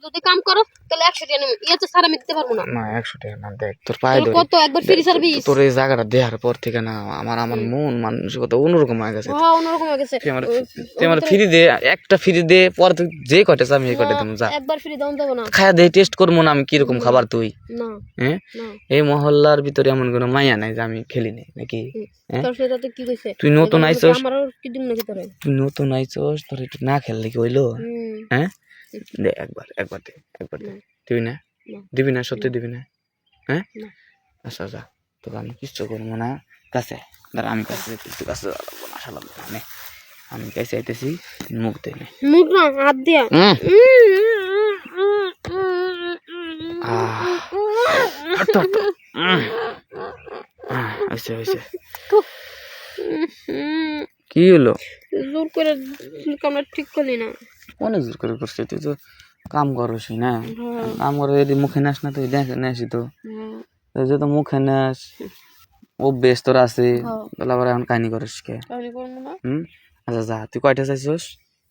যদি কাম করো তাহলে 100 টাকা নেব ইয়া তো সারা আমি দিতে পারবো না না 100 টাকা না দেখ তোর পায়ে ধরি কত একবার ফ্রি সার্ভিস তোর এই জায়গাটা দেওয়ার পর থেকে না আমার মন মানসিকতা অন্যরকম হয়ে গেছে অন্যরকম হয়ে গেছে তুই আমার ফ্রি দে একটা ফ্রি দে পর তুই যে কয়টা চাবি এই কয়টা দেবো যা একবার ফ্রি দাম দেবো না খায়া দে টেস্ট করবো না আমি কিরকম খাবার তুই না হ্যাঁ এই মহল্লার ভিতরে এমন কোনো মাইয়া নাই যে আমি খেলি নাই নাকি তোর সাথে তো কি কইছে তুই নতুন আইছস আমারও কি দিন নাকি তোরে তুই নতুন আইছস তোর একটু না খেললে কি হইলো হ্যাঁ দে একবার দে দিবি না দিবি না সত্যি দিবি না হ্যাঁ আচ্ছা যা তোকে আমি কিচ্ছু করবো না কাছে দাঁড়া আমি কাছে তুই কাছে লাগবো না আসা লাগবো না আমি কাছে আইতেছি মুখ দে মুখ না হাত দিয়া কি হলো জোর করে কামটা ঠিক করলি না অনেক জোর করে করছি তুই তো কাম করস না কাম করে যদি মুখে নাস না তুই দেখে নেসি তো যেহেতু মুখে নেস অভ্যেস তোর আছে তাহলে আবার এখন কাহিনী করিস কে আচ্ছা যা তুই কয়টা চাইছিস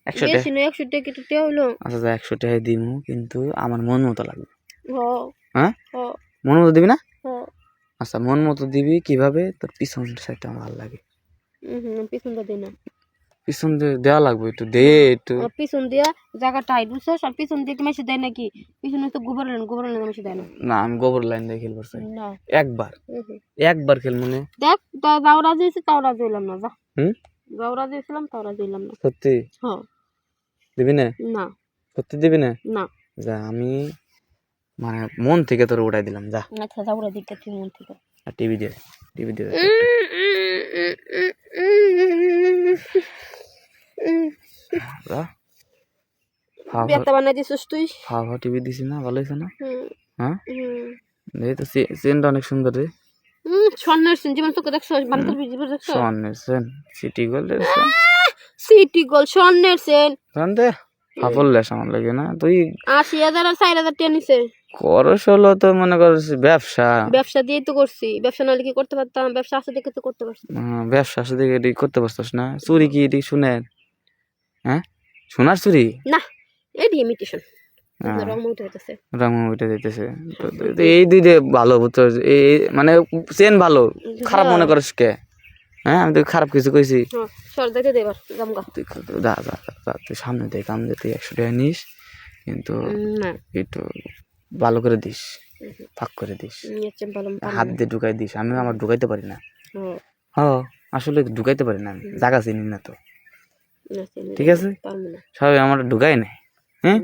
100 টাকা 100 টাকা কেটে হলো আচ্ছা যা 100 টাকা দিমু কিন্তু আমার মন মতো লাগবে হ্যাঁ মন মতো দিবি না আচ্ছা মন মতো দিবি কিভাবে তোর পিছন সাইডটা আমার ভালো লাগে পিছনটা দে না পিছন দেওয়া লাগবে একটু দে একটু পিছন দিয়া জায়গা টাইট বুঝছস আর পিছন দিয়ে কি মাসে দেয় নাকি পিছনে তো গোবর লাইন মাসে দেয় না না আমি গোবর লাইন দিয়ে খেলবার চাই না একবার খেল মনে দেখ যাও রাজি হয়েছে তাও রাজি হইলাম না যা যাও রাজি হয়েছিলাম তাও রাজি হইলাম না সত্যি হ্যাঁ দিবি না না সত্যি দিবি না না যা আমি মানে মন থেকে তোর উঠাই দিলাম যা আচ্ছা যাও রাজি করতে মন থেকে আর টিভি দিয়ে বিয়াটা বানাই দিছিস তুই হাওয়া টিভি দিছি না ভালো হয়েছে না হ্যাঁ এই তো চেনটা অনেক সুন্দর রে স্বর্ণের চেন যেমন তোকে দেখছো বান্তার ভিডিও দেখছো স্বর্ণের চেন সিটি গোল্ডের স্বর্ণের চেন জানতে হাফল লেস আমার লাগে না তুই 80,000 আর 4,000 টাকা নিছে করস হলো তো মনে করছিস ব্যবসা দিয়েই তো করছি ব্যবসা নাহলে কি করতে পারতাম ব্যবসা আছে দেখে তো করতে পারছি ব্যবসা আছে দেখে এটি করতে পারছিস না চুরি কি এটি শুনের হ্যাঁ সোনার চুরি না এটি ইমিটেশন রং উঠে যেতেছে এই দুইটা ভালো বুঝছো এই মানে চেন ভালো খারাপ মনে করিস কে হ্যাঁ আমি তো খারাপ কিছু কইছি তুই সামনে দেখ আমি তুই 100 টাকা নিস কিন্তু একটু ভালো করে দিস ফাঁক করে দিস হাত দিয়ে ঢুকাই দিস আমি আমার ঢুকাইতে পারি না আসলে ঢুকাইতে পারি না আমি জায়গা চিনি না তো ঠিক আছে সবাই আমার ঢুকাই নাই হ্যাঁ